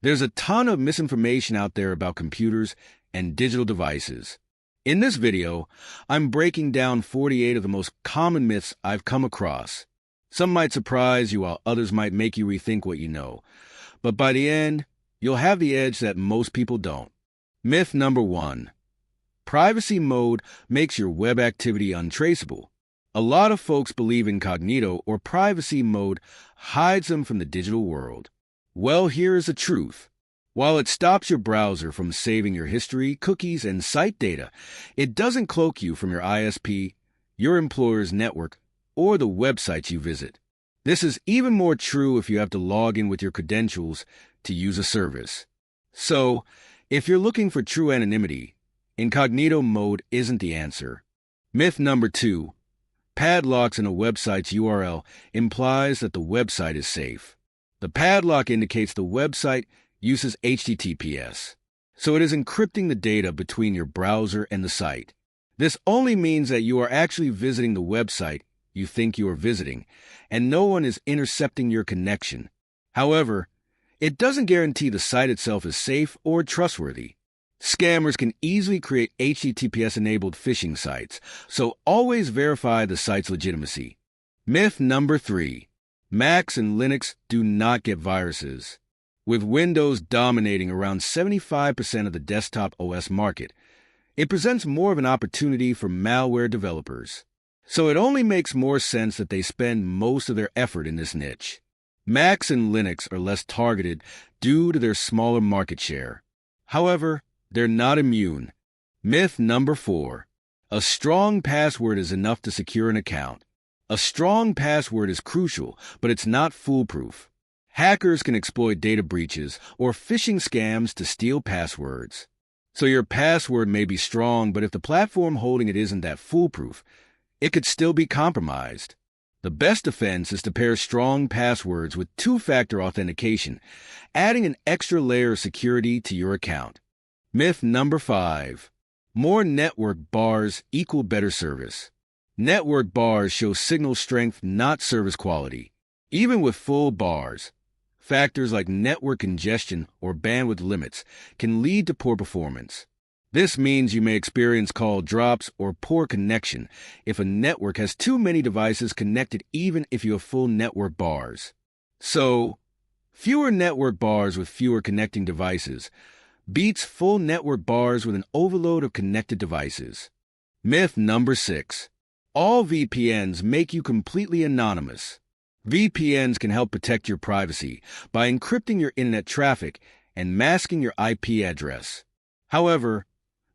There's a ton of misinformation out there about computers and digital devices. In this video, I'm breaking down 48 of the most common myths I've come across. Some might surprise you while others might make you rethink what you know. But by the end, you'll have the edge that most people don't. Myth number 1. Privacy mode makes your web activity untraceable. A lot of folks believe Incognito or privacy mode hides them from the digital world. Well, here's the truth. While it stops your browser from saving your history, cookies, and site data, it doesn't cloak you from your ISP, your employer's network, or the websites you visit. This is even more true if you have to log in with your credentials to use a service. So, if you're looking for true anonymity, Incognito mode isn't the answer. Myth number 2. Padlocks in a website's URL implies that the website is safe. The padlock indicates the website uses HTTPS, so it is encrypting the data between your browser and the site. This only means that you are actually visiting the website you think you are visiting, and no one is intercepting your connection. However, it doesn't guarantee the site itself is safe or trustworthy. Scammers can easily create HTTPS-enabled phishing sites, so always verify the site's legitimacy. Myth number 3. Macs and Linux do not get viruses. With Windows dominating around 75% of the desktop OS market, it presents more of an opportunity for malware developers. So it only makes more sense that they spend most of their effort in this niche. Macs and Linux are less targeted due to their smaller market share. However, they're not immune. Myth number 4. A strong password is enough to secure an account. A strong password is crucial, but it's not foolproof. Hackers can exploit data breaches or phishing scams to steal passwords. So your password may be strong, but if the platform holding it isn't that foolproof, it could still be compromised. The best defense is to pair strong passwords with two-factor authentication, adding an extra layer of security to your account. Myth number 5. More network bars equal better service. Network bars show signal strength, not service quality. Even with full bars, factors like network congestion or bandwidth limits can lead to poor performance. This means you may experience call drops or poor connection if a network has too many devices connected, even if you have full network bars. So, fewer network bars with fewer connecting devices beats full network bars with an overload of connected devices. Myth number 6. All VPNs make you completely anonymous. VPNs can help protect your privacy by encrypting your internet traffic and masking your IP address. However,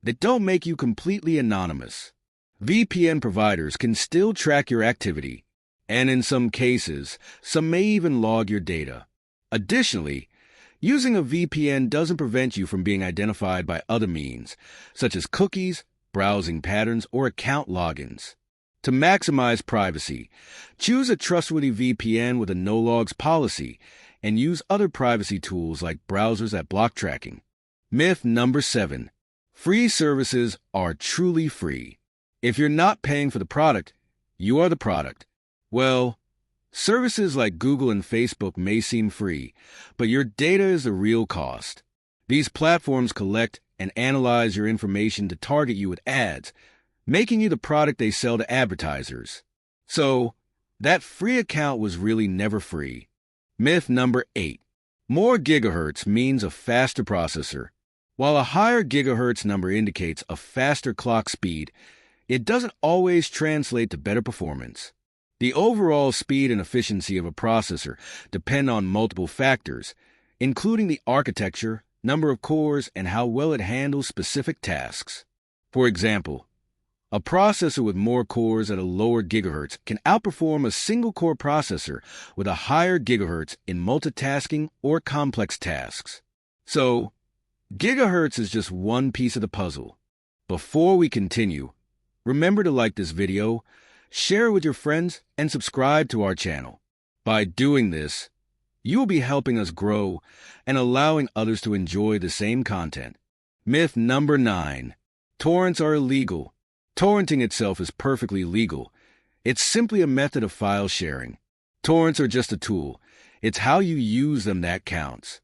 they don't make you completely anonymous. VPN providers can still track your activity, and in some cases, some may even log your data. Additionally, using a VPN doesn't prevent you from being identified by other means, such as cookies, browsing patterns, or account logins. To maximize privacy, choose a trustworthy VPN with a no-logs policy and use other privacy tools like browsers that block tracking. Myth number 7. Free services are truly free. If you're not paying for the product, you are the product. Well, services like Google and Facebook may seem free, but your data is the real cost. These platforms collect and analyze your information to target you with ads, making you the product they sell to advertisers. So, that free account was really never free. Myth number 8. More gigahertz means a faster processor. While a higher gigahertz number indicates a faster clock speed, it doesn't always translate to better performance. The overall speed and efficiency of a processor depend on multiple factors, including the architecture, number of cores, and how well it handles specific tasks. For example, a processor with more cores at a lower gigahertz can outperform a single-core processor with a higher gigahertz in multitasking or complex tasks. So, gigahertz is just one piece of the puzzle. Before we continue, remember to like this video, share it with your friends, and subscribe to our channel. By doing this, you will be helping us grow and allowing others to enjoy the same content. Myth number 9. Torrents are illegal. Torrenting itself is perfectly legal. It's simply a method of file sharing. Torrents are just a tool. It's how you use them that counts.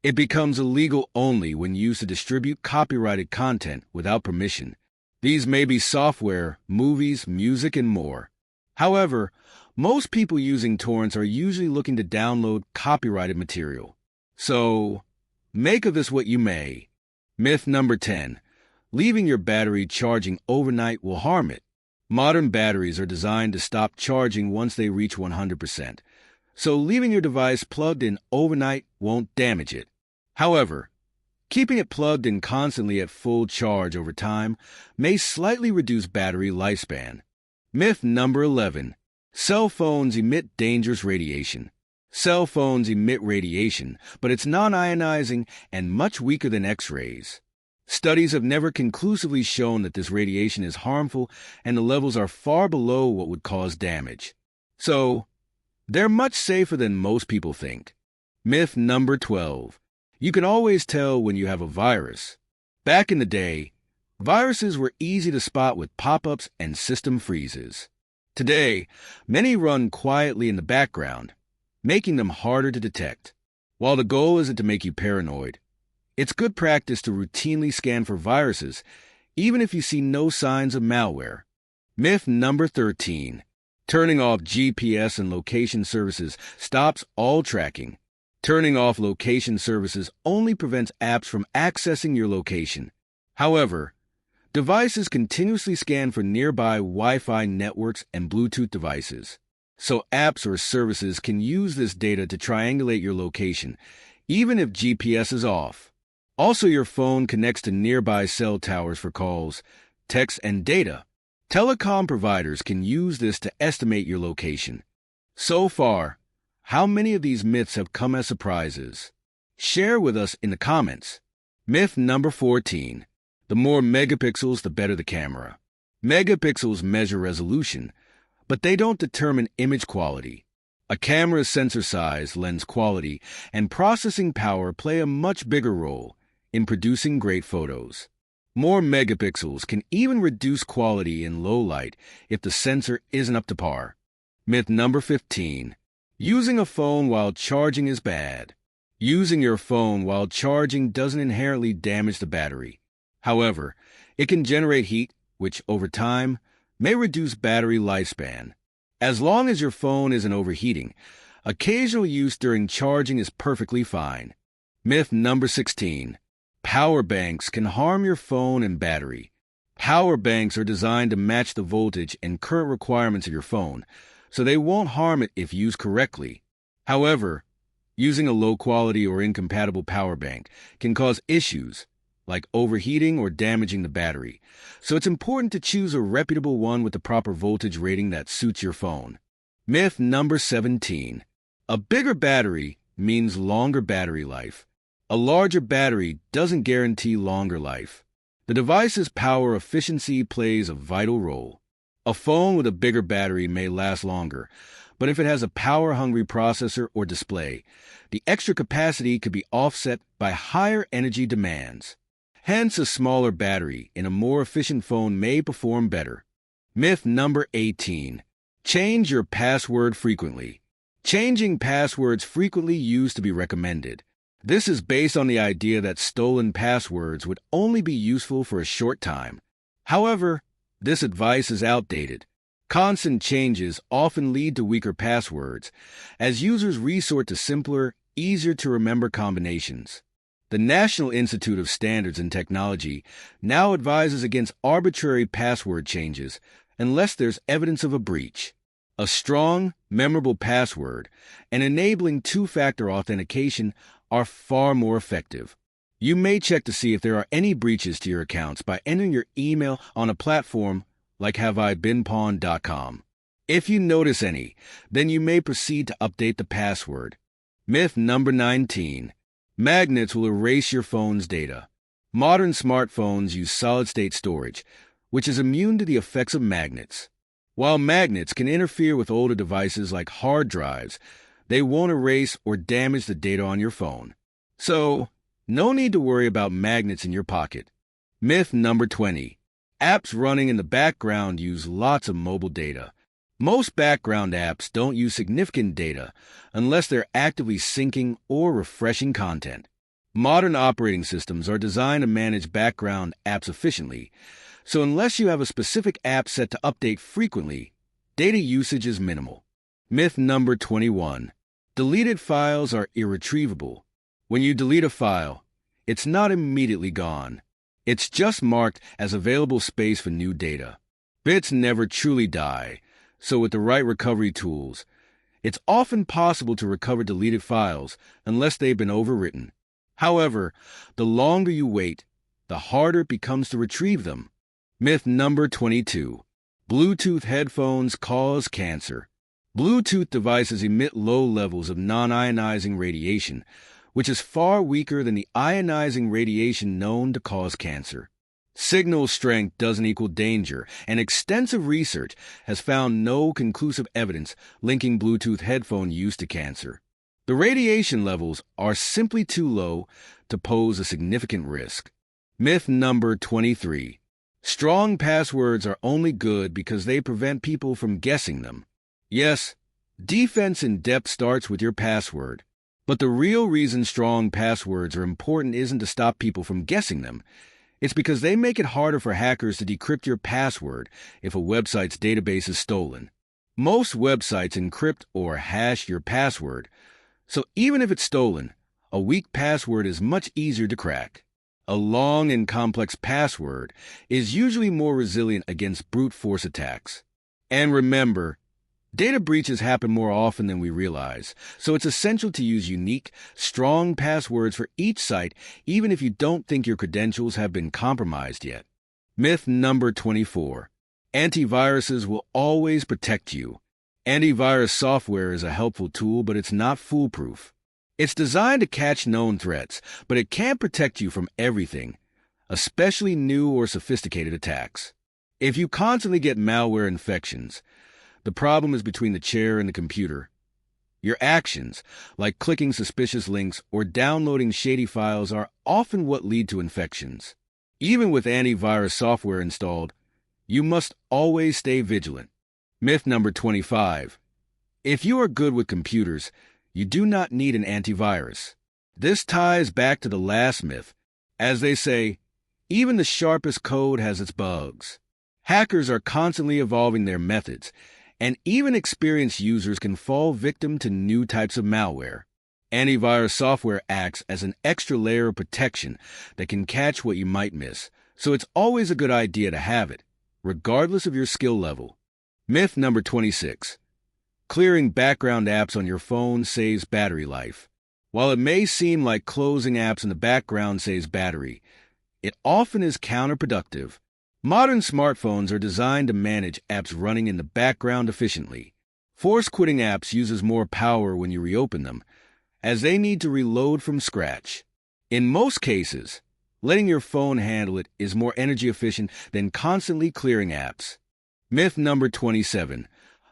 It becomes illegal only when used to distribute copyrighted content without permission. These may be software, movies, music, and more. However, most people using torrents are usually looking to download copyrighted material. So, make of this what you may. Myth number 10. Leaving your battery charging overnight will harm it. Modern batteries are designed to stop charging once they reach 100%. So leaving your device plugged in overnight won't damage it. However, keeping it plugged in constantly at full charge over time may slightly reduce battery lifespan. Myth number 11. Cell phones emit dangerous radiation. Cell phones emit radiation, but it's non-ionizing and much weaker than X-rays. Studies have never conclusively shown that this radiation is harmful, and the levels are far below what would cause damage. So, they're much safer than most people think. Myth number 12. You can always tell when you have a virus. Back in the day, viruses were easy to spot with pop-ups and system freezes. Today, many run quietly in the background, making them harder to detect. While the goal isn't to make you paranoid, it's good practice to routinely scan for viruses, even if you see no signs of malware. Myth number 13. Turning off GPS and location services stops all tracking. Turning off location services only prevents apps from accessing your location. However, devices continuously scan for nearby Wi-Fi networks and Bluetooth devices. So apps or services can use this data to triangulate your location, even if GPS is off. Also, your phone connects to nearby cell towers for calls, texts, and data. Telecom providers can use this to estimate your location. So far, how many of these myths have come as surprises? Share with us in the comments. Myth number 14. The more megapixels, the better the camera. Megapixels measure resolution, but they don't determine image quality. A camera's sensor size, lens quality, and processing power play a much bigger role in producing great photos. More megapixels can even reduce quality in low light if the sensor isn't up to par. Myth number 15. Using a phone while charging is bad. Using your phone while charging doesn't inherently damage the battery. However, it can generate heat, which over time may reduce battery lifespan. As long as your phone isn't overheating, occasional use during charging is perfectly fine. Myth number 16. Power banks can harm your phone and battery. Power banks are designed to match the voltage and current requirements of your phone, so they won't harm it if used correctly. However, using a low-quality or incompatible power bank can cause issues, like overheating or damaging the battery, so it's important to choose a reputable one with the proper voltage rating that suits your phone. Myth number 17. A bigger battery means longer battery life. A larger battery doesn't guarantee longer life. The device's power efficiency plays a vital role. A phone with a bigger battery may last longer, but if it has a power-hungry processor or display, the extra capacity could be offset by higher energy demands. Hence, a smaller battery in a more efficient phone may perform better. Myth number 18. Change your password frequently. Changing passwords frequently used to be recommended. This is based on the idea that stolen passwords would only be useful for a short time. However, this advice is outdated. Constant changes often lead to weaker passwords, as users resort to simpler, easier-to-remember combinations. The National Institute of Standards and Technology now advises against arbitrary password changes unless there's evidence of a breach. A strong, memorable password and enabling two-factor authentication are far more effective. You may check to see if there are any breaches to your accounts by entering your email on a platform like haveibeenpawned.com. If you notice any, then you may proceed to update the password. Myth number 19. Magnets will erase your phone's data. Modern smartphones use solid-state storage, which is immune to the effects of magnets. While magnets can interfere with older devices like hard drives, they won't erase or damage the data on your phone. So, no need to worry about magnets in your pocket. Myth number 20. Apps running in the background use lots of mobile data. Most background apps don't use significant data unless they're actively syncing or refreshing content. Modern operating systems are designed to manage background apps efficiently, so unless you have a specific app set to update frequently, data usage is minimal. Myth number 21. Deleted files are irretrievable. When you delete a file, it's not immediately gone. It's just marked as available space for new data. Bits never truly die, so with the right recovery tools, it's often possible to recover deleted files unless they've been overwritten. However, the longer you wait, the harder it becomes to retrieve them. Myth number 22. Bluetooth headphones cause cancer. Bluetooth devices emit low levels of non-ionizing radiation, which is far weaker than the ionizing radiation known to cause cancer. Signal strength doesn't equal danger, and extensive research has found no conclusive evidence linking Bluetooth headphone use to cancer. The radiation levels are simply too low to pose a significant risk. Myth number 23. Strong passwords are only good because they prevent people from guessing them. Yes, defense in depth starts with your password. But the real reason strong passwords are important isn't to stop people from guessing them. It's because they make it harder for hackers to decrypt your password if a website's database is stolen. Most websites encrypt or hash your password, so even if it's stolen, a weak password is much easier to crack. A long and complex password is usually more resilient against brute force attacks. And remember, data breaches happen more often than we realize, so it's essential to use unique, strong passwords for each site, even if you don't think your credentials have been compromised yet. Myth number 24. Antiviruses will always protect you. Antivirus software is a helpful tool, but it's not foolproof. It's designed to catch known threats, but it can't protect you from everything, especially new or sophisticated attacks. If you constantly get malware infections, the problem is between the chair and the computer. Your actions, like clicking suspicious links or downloading shady files, are often what lead to infections. Even with antivirus software installed, you must always stay vigilant. Myth number 25. If you are good with computers, you do not need an antivirus. This ties back to the last myth. As they say, even the sharpest code has its bugs. Hackers are constantly evolving their methods, and even experienced users can fall victim to new types of malware. Antivirus software acts as an extra layer of protection that can catch what you might miss, so it's always a good idea to have it, regardless of your skill level. Myth number 26. Clearing background apps on your phone saves battery life. While it may seem like closing apps in the background saves battery, it often is counterproductive. Modern smartphones are designed to manage apps running in the background efficiently. Force quitting apps uses more power when you reopen them, as they need to reload from scratch. In most cases, letting your phone handle it is more energy efficient than constantly clearing apps. Myth number 27.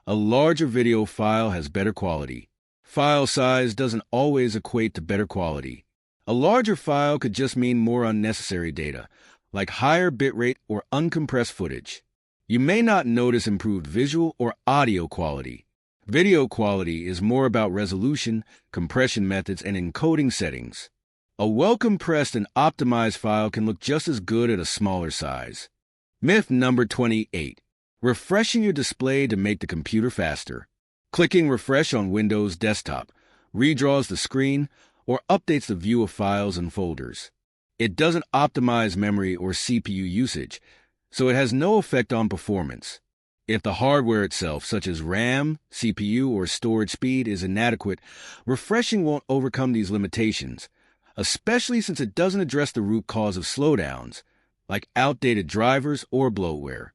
A larger video file has better quality. File size doesn't always equate to better quality. A larger file could just mean more unnecessary data, like higher bitrate or uncompressed footage. You may not notice improved visual or audio quality. Video quality is more about resolution, compression methods, and encoding settings. A well-compressed and optimized file can look just as good at a smaller size. Myth number 28. Refreshing your display to make the computer faster. Clicking refresh on Windows desktop redraws the screen or updates the view of files and folders. It doesn't optimize memory or CPU usage, so it has no effect on performance. If the hardware itself, such as RAM, CPU, or storage speed, is inadequate, refreshing won't overcome these limitations, especially since it doesn't address the root cause of slowdowns, like outdated drivers or bloatware.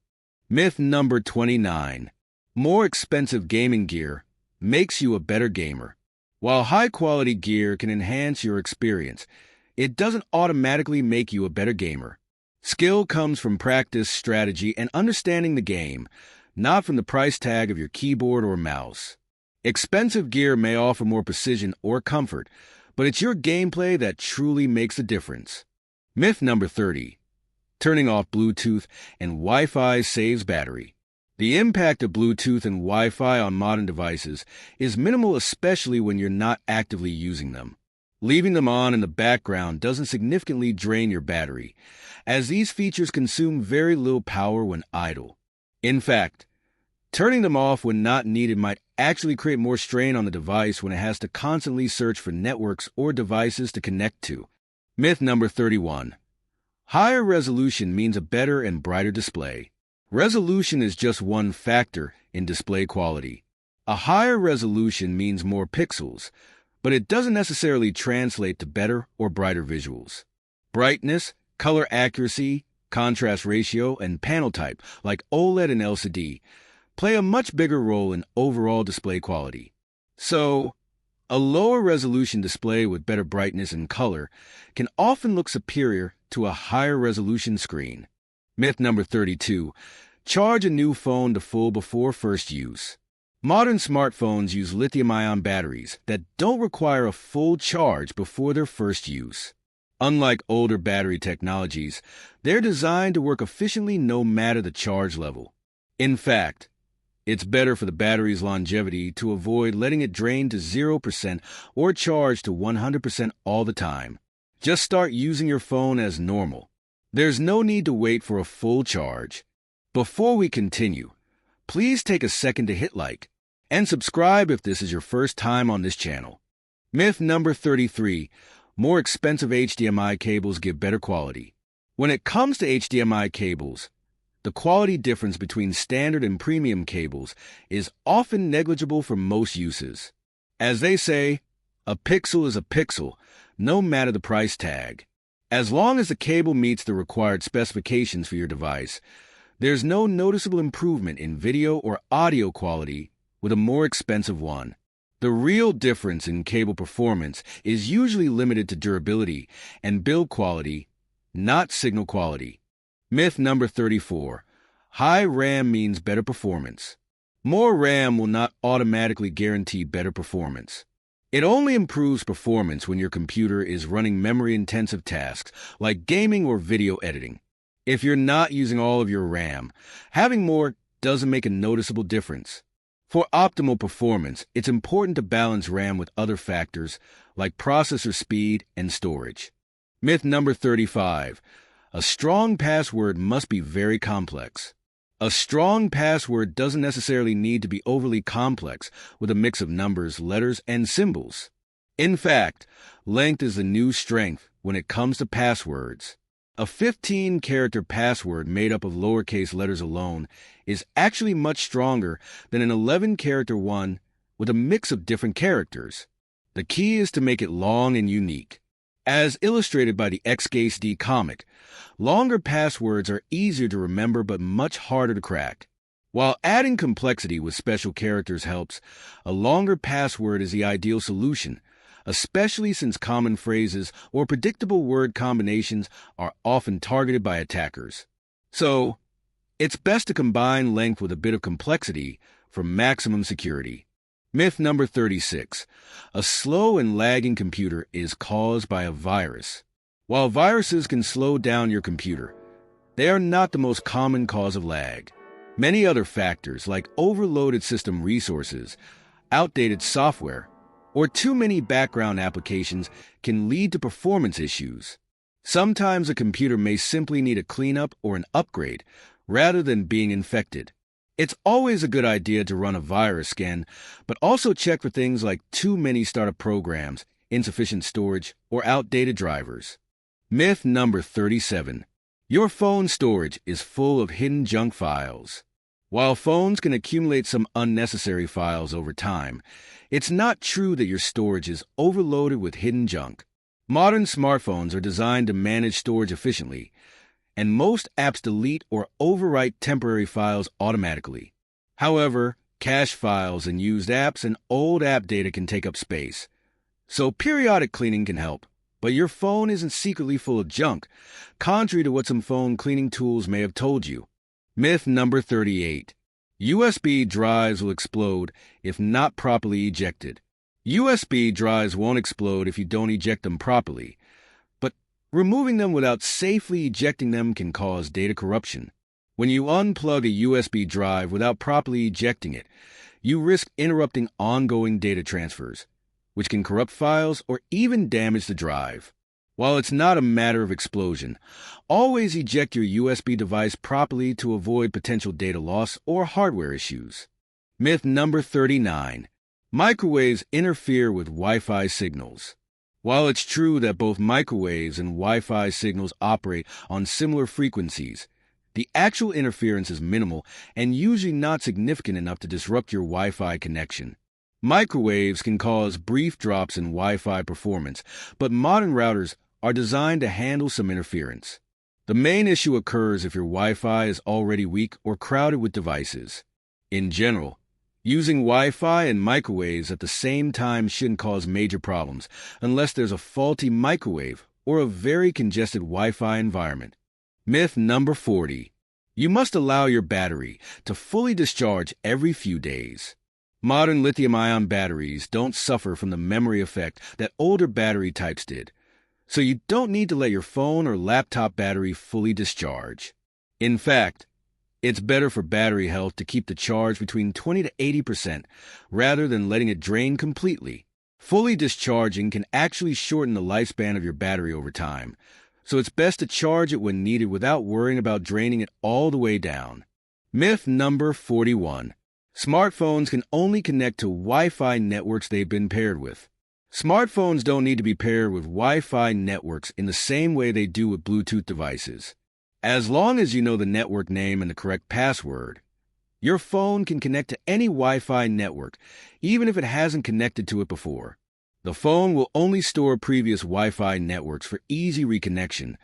Myth number 29. More expensive gaming gear makes you a better gamer. While high-quality gear can enhance your experience, it doesn't automatically make you a better gamer. Skill comes from practice, strategy, and understanding the game, not from the price tag of your keyboard or mouse. Expensive gear may offer more precision or comfort, but it's your gameplay that truly makes a difference. Myth number 30. Turning off Bluetooth and Wi-Fi saves battery. The impact of Bluetooth and Wi-Fi on modern devices is minimal, especially when you're not actively using them. Leaving them on in the background doesn't significantly drain your battery, as these features consume very little power when idle. In fact, turning them off when not needed might actually create more strain on the device when it has to constantly search for networks or devices to connect to. Myth number 31. Higher resolution means a better and brighter display. Resolution is just one factor in display quality. A higher resolution means more pixels, but it doesn't necessarily translate to better or brighter visuals. Brightness, color accuracy, contrast ratio, and panel type, like OLED and LCD, play a much bigger role in overall display quality. So, a lower resolution display with better brightness and color can often look superior to a higher resolution screen. Myth number 32. Charge a new phone to full before first use. Modern smartphones use lithium-ion batteries that don't require a full charge before their first use. Unlike older battery technologies, they're designed to work efficiently no matter the charge level. In fact, it's better for the battery's longevity to avoid letting it drain to 0% or charge to 100% all the time. Just start using your phone as normal. There's no need to wait for a full charge. Before we continue, please take a second to hit like and subscribe if this is your first time on this channel. Myth number 33. More expensive HDMI cables give better quality. When it comes to HDMI cables, the quality difference between standard and premium cables is often negligible for most uses. As they say, a pixel is a pixel, no matter the price tag. As long as the cable meets the required specifications for your device, there's no noticeable improvement in video or audio quality with a more expensive one. The real difference in cable performance is usually limited to durability and build quality, not signal quality. Myth number 34. High RAM means better performance. More RAM will not automatically guarantee better performance. It only improves performance when your computer is running memory-intensive tasks like gaming or video editing. If you're not using all of your RAM, having more doesn't make a noticeable difference. For optimal performance, it's important to balance RAM with other factors like processor speed and storage. Myth number 35. A strong password must be very complex. A strong password doesn't necessarily need to be overly complex with a mix of numbers, letters, and symbols. In fact, length is the new strength when it comes to passwords. A 15-character password made up of lowercase letters alone is actually much stronger than an 11-character one with a mix of different characters. The key is to make it long and unique. As illustrated by the XKSD comic, longer passwords are easier to remember but much harder to crack. While adding complexity with special characters helps, a longer password is the ideal solution, especially since common phrases or predictable word combinations are often targeted by attackers. So, it's best to combine length with a bit of complexity for maximum security. Myth number 36. A slow and lagging computer is caused by a virus. While viruses can slow down your computer, they are not the most common cause of lag. Many other factors like overloaded system resources, outdated software, or too many background applications can lead to performance issues. Sometimes a computer may simply need a cleanup or an upgrade rather than being infected. It's always a good idea to run a virus scan, but also check for things like too many startup programs, insufficient storage, or outdated drivers. Myth number 37. Your phone storage is full of hidden junk files. While phones can accumulate some unnecessary files over time, it's not true that your storage is overloaded with hidden junk. Modern smartphones are designed to manage storage efficiently, and most apps delete or overwrite temporary files automatically. However, cache files in used apps and old app data can take up space, so periodic cleaning can help. But your phone isn't secretly full of junk, contrary to what some phone cleaning tools may have told you. Myth number 38. USB drives will explode if not properly ejected. USB drives won't explode if you don't eject them properly, but removing them without safely ejecting them can cause data corruption. When you unplug a USB drive without properly ejecting it, you risk interrupting ongoing data transfers, which can corrupt files or even damage the drive. While it's not a matter of explosion, always eject your USB device properly to avoid potential data loss or hardware issues. Myth number 39. Microwaves interfere with Wi-Fi signals. While it's true that both microwaves and Wi-Fi signals operate on similar frequencies, the actual interference is minimal and usually not significant enough to disrupt your Wi-Fi connection. Microwaves can cause brief drops in Wi-Fi performance, but modern routers are designed to handle some interference. The main issue occurs if your Wi-Fi is already weak or crowded with devices. In general, using Wi-Fi and microwaves at the same time shouldn't cause major problems unless there's a faulty microwave or a very congested Wi-Fi environment. Myth number 40. You must allow your battery to fully discharge every few days. Modern lithium-ion batteries don't suffer from the memory effect that older battery types did, so you don't need to let your phone or laptop battery fully discharge. In fact, it's better for battery health to keep the charge between 20 to 80% rather than letting it drain completely. Fully discharging can actually shorten the lifespan of your battery over time, so it's best to charge it when needed without worrying about draining it all the way down. Myth number 41. Smartphones can only connect to Wi-Fi networks they've been paired with. Smartphones don't need to be paired with Wi-Fi networks in the same way they do with Bluetooth devices. As long as you know the network name and the correct password, your phone can connect to any Wi-Fi network, even if it hasn't connected to it before. The phone will only store previous Wi-Fi networks for easy reconnection,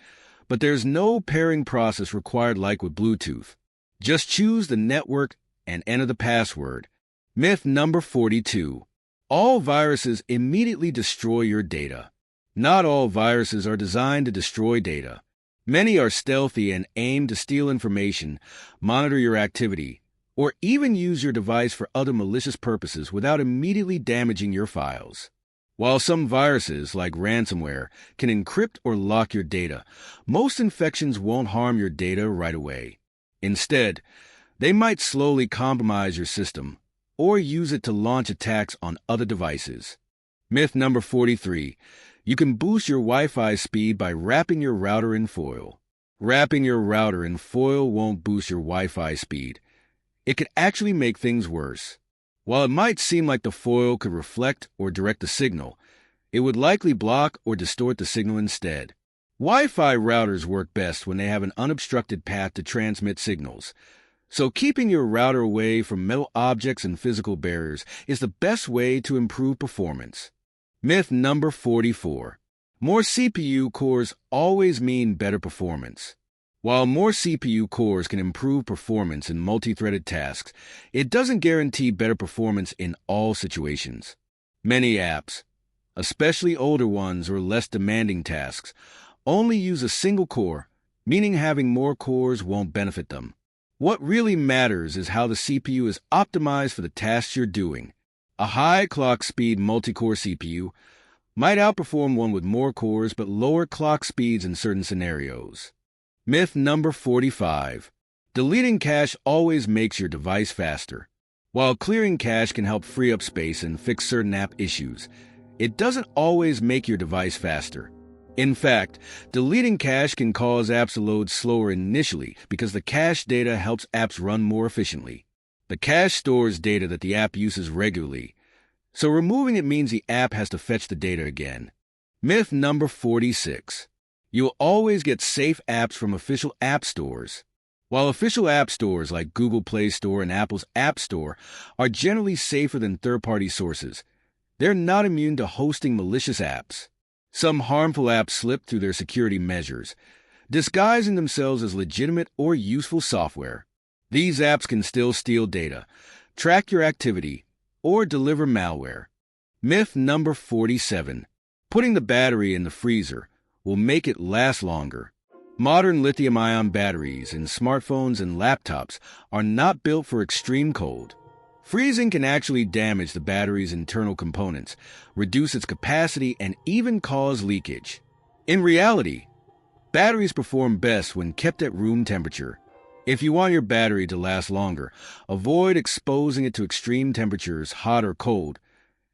but there's no pairing process required like with Bluetooth. Just choose the network and enter the password. Myth number 42. All viruses immediately destroy your data. Not all viruses are designed to destroy data. Many are stealthy and aim to steal information, monitor your activity, or even use your device for other malicious purposes without immediately damaging your files. While some viruses, like ransomware, can encrypt or lock your data, most infections won't harm your data right away. Instead, they might slowly compromise your system or use it to launch attacks on other devices. Myth number 43. You can boost your Wi-Fi speed by wrapping your router in foil. Wrapping your router in foil won't boost your Wi-Fi speed. It could actually make things worse. While it might seem like the foil could reflect or direct the signal, it would likely block or distort the signal instead. Wi-Fi routers work best when they have an unobstructed path to transmit signals, so keeping your router away from metal objects and physical barriers is the best way to improve performance. Myth number 44. More CPU cores always mean better performance. While more CPU cores can improve performance in multi-threaded tasks, it doesn't guarantee better performance in all situations. Many apps, especially older ones or less demanding tasks, only use a single core, meaning having more cores won't benefit them. What really matters is how the CPU is optimized for the tasks you're doing. A high clock speed multi-core CPU might outperform one with more cores but lower clock speeds in certain scenarios. Myth number 45. Deleting cache always makes your device faster. While clearing cache can help free up space and fix certain app issues, it doesn't always make your device faster. In fact, deleting cache can cause apps to load slower initially because the cache data helps apps run more efficiently. The cache stores data that the app uses regularly, so removing it means the app has to fetch the data again. Myth number 46. You'll always get safe apps from official app stores. While official app stores like Google Play Store and Apple's App Store are generally safer than third-party sources, they're not immune to hosting malicious apps. Some harmful apps slip through their security measures, disguising themselves as legitimate or useful software. These apps can still steal data, track your activity, or deliver malware. Myth number 47. Putting the battery in the freezer will make it last longer. Modern lithium-ion batteries in smartphones and laptops are not built for extreme cold. Freezing can actually damage the battery's internal components, reduce its capacity, and even cause leakage. In reality, batteries perform best when kept at room temperature. If you want your battery to last longer, avoid exposing it to extreme temperatures, hot or cold,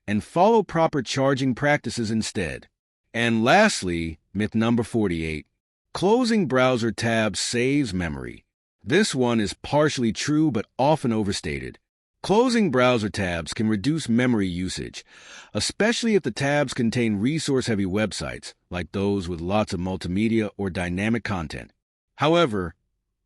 and follow proper charging practices instead. And lastly, myth number 48. Closing browser tabs saves memory. This one is partially true but often overstated. Closing browser tabs can reduce memory usage, especially if the tabs contain resource-heavy websites, like those with lots of multimedia or dynamic content. However,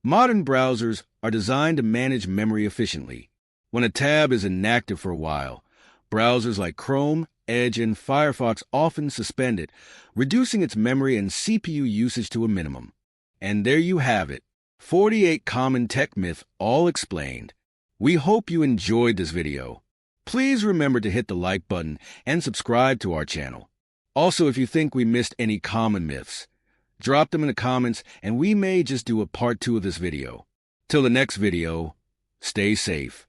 modern browsers are designed to manage memory efficiently. When a tab is inactive for a while, browsers like Chrome, Edge, and Firefox often suspend it, reducing its memory and CPU usage to a minimum. And there you have it, 48 common tech myths all explained. We hope you enjoyed this video. Please remember to hit the like button and subscribe to our channel. Also, if you think we missed any common myths, drop them in the comments and we may just do a part 2 of this video. Till the next video, stay safe.